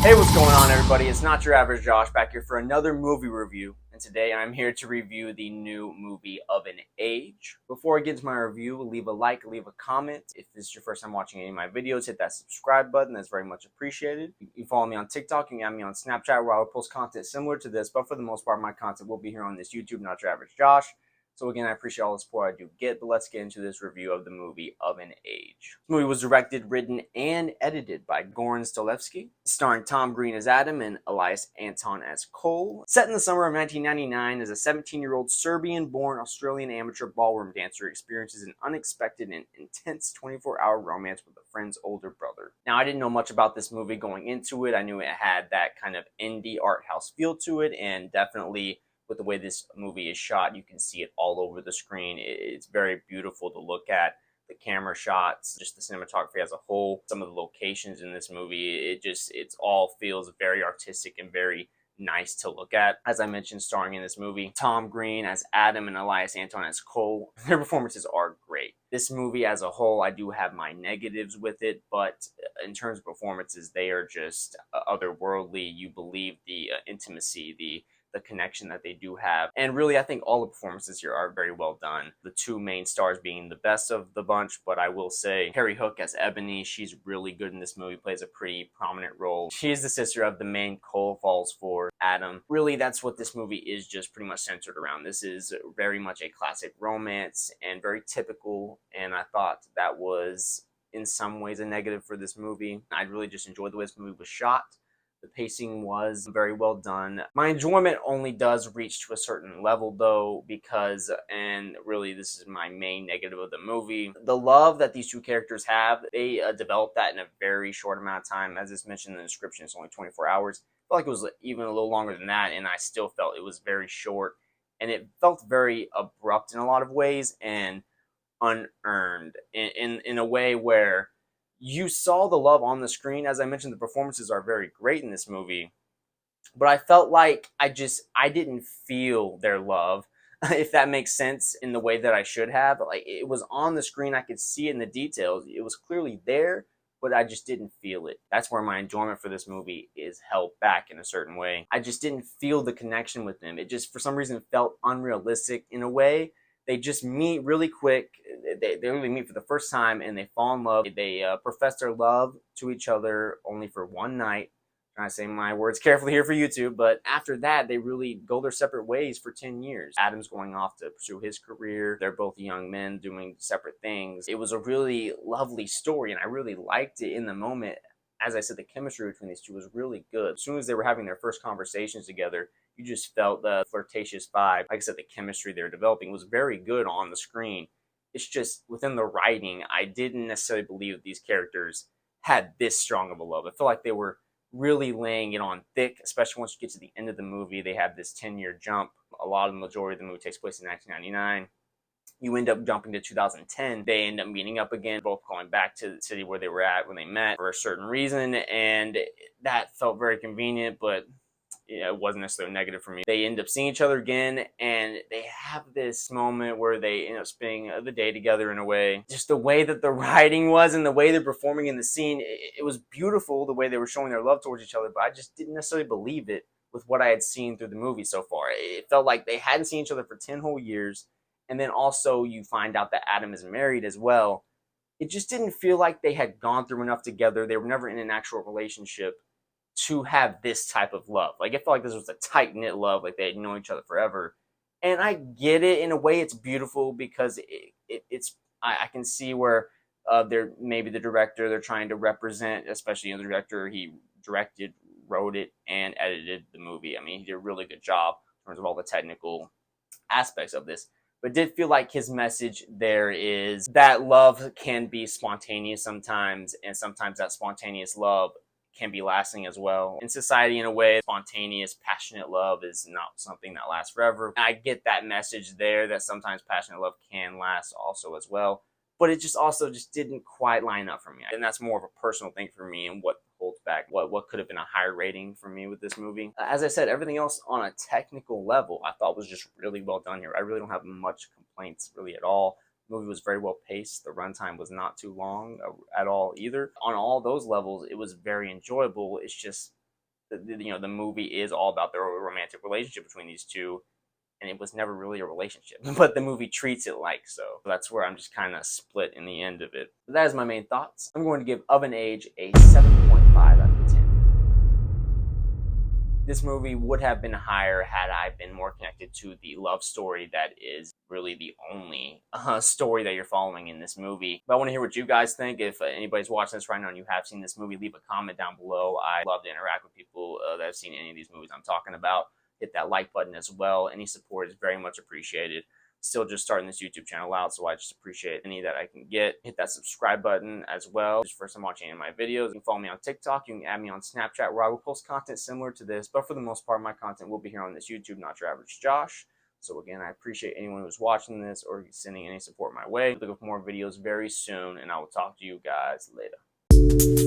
Hey, what's going on, everybody? It's Not Your Average Josh back here for another movie review, and today I'm here to review the new movie Of an Age. Before I get into my review, leave a like, leave a comment. If this is your first time watching any of my videos, hit that subscribe button. That's very much appreciated. You can follow me on TikTok, you can add me on Snapchat, where I will post content similar to this, but for the most part, my content will be here on this YouTube, Not Your Average Josh. So again, I appreciate all the support I do get, but let's get into this review of the movie Of an Age. This movie was directed, written, and edited by Goran Stolevsky, starring Tom Green as Adam and Elias Anton as Cole. Set in the summer of 1999, as a 17-year-old Serbian-born Australian amateur ballroom dancer experiences an unexpected and intense 24-hour romance with a friend's older brother. Now, I didn't know much about this movie going into it. I knew it had that kind of indie art house feel to it, and definitely with the way this movie is shot, you can see it all over the screen. It's very beautiful to look at. The camera shots, just the cinematography as a whole, some of the locations in this movie, it all feels very artistic and very nice to look at. As I mentioned, starring in this movie, Tom Green as Adam and Elias Anton as Cole. Their performances are great. This movie as a whole, I do have my negatives with it, but in terms of performances, they are just otherworldly. You believe the intimacy, the connection that they do have. And really, I think all the performances here are very well done. The two main stars being the best of the bunch, but I will say Carrie Hook as Ebony, she's really good in this movie, plays a pretty prominent role. She is the sister of the main Cole falls for, Adam. Really, that's what this movie is just pretty much centered around. This is very much a classic romance and very typical, and I thought that was in some ways a negative for this movie. I really just enjoyed the way this movie was shot. The pacing was very well done. My enjoyment only does reach to a certain level though, because, and really this is my main negative of the movie, the love that these two characters have, they developed that in a very short amount of time. As it's mentioned in the description, it's only 24 hours. I felt like it was even a little longer than that, and I still felt it was very short, and it felt very abrupt in a lot of ways and unearned in a way where you saw the love on the screen. As I mentioned, the performances are very great in this movie, but I felt like I didn't feel their love, if that makes sense, in the way that I should have. Like, it was on the screen, I could see it in the details, it was clearly there, but I just didn't feel it. That's where my enjoyment for this movie is held back in a certain way. I just didn't feel the connection with them. It just, for some reason, felt unrealistic in a way. They just meet really quick. They really meet for the first time and they fall in love. They profess their love to each other only for one night. I'm trying to say my words carefully here for YouTube, but after that, they really go their separate ways for 10 years. Adam's going off to pursue his career. They're both young men doing separate things. It was a really lovely story, and I really liked it in the moment. As I said, the chemistry between these two was really good. As soon as they were having their first conversations together, you just felt the flirtatious vibe. Like I said, the chemistry they were developing was very good on the screen. It's just within the writing, I didn't necessarily believe that these characters had this strong of a love. I felt like they were really laying it on thick, especially once you get to the end of the movie. They have this 10-year jump. A lot of the majority of the movie takes place in 1999. You end up jumping to 2010. They end up meeting up again, both going back to the city where they were at when they met for a certain reason, and that felt very convenient, but it wasn't necessarily negative for me. They end up seeing each other again, and they have this moment where they end up spending the day together in a way. Just the way that the writing was and the way they're performing in the scene, it was beautiful the way they were showing their love towards each other, but I just didn't necessarily believe it with what I had seen through the movie so far. It felt like they hadn't seen each other for 10 whole years, and then also you find out that Adam is married as well. It just didn't feel like they had gone through enough together. They were never in an actual relationship to have this type of love. Like, it felt like this was a tight-knit love, like they had known each other forever. And I get it. In a way, it's beautiful because I can see where they're maybe the director, they're trying to represent, especially the director, he directed, wrote it, and edited the movie. I mean, he did a really good job in terms of all the technical aspects of this. But it did feel like his message there is that love can be spontaneous sometimes, and sometimes that spontaneous love can be lasting as well. In society, in a way, spontaneous, passionate love is not something that lasts forever. I get that message there, that sometimes passionate love can last also as well. But it just also just didn't quite line up for me. And that's more of a personal thing for me, and what holds back what could have been a higher rating for me with this movie. As I said, everything else on a technical level I thought was just really well done here. I really don't have much complaints really at all. The movie was very well paced. The runtime was not too long at all either. On all those levels, it was very enjoyable. It's just the movie is all about the romantic relationship between these two, and it was never really a relationship, but the movie treats it like so. That's where I'm just kind of split in the end of it. But that is my main thoughts. I'm going to give Of an Age a 7.5 out of 10. This movie would have been higher had I been more connected to the love story that is really the only story that you're following in this movie. But I want to hear what you guys think. If anybody's watching this right now and you have seen this movie, leave a comment down below. I love to interact with people that have seen any of these movies I'm talking about. Hit that like button as well. Any support is very much appreciated. Still just starting this YouTube channel out, so I just appreciate any that I can get. Hit that subscribe button as well. If it's your first time watching any of my videos, you can follow me on TikTok. You can add me on Snapchat, where I will post content similar to this, but for the most part, my content will be here on this YouTube, Not Your Average Josh. So again, I appreciate anyone who's watching this or sending any support my way. Look for more videos very soon, and I will talk to you guys later.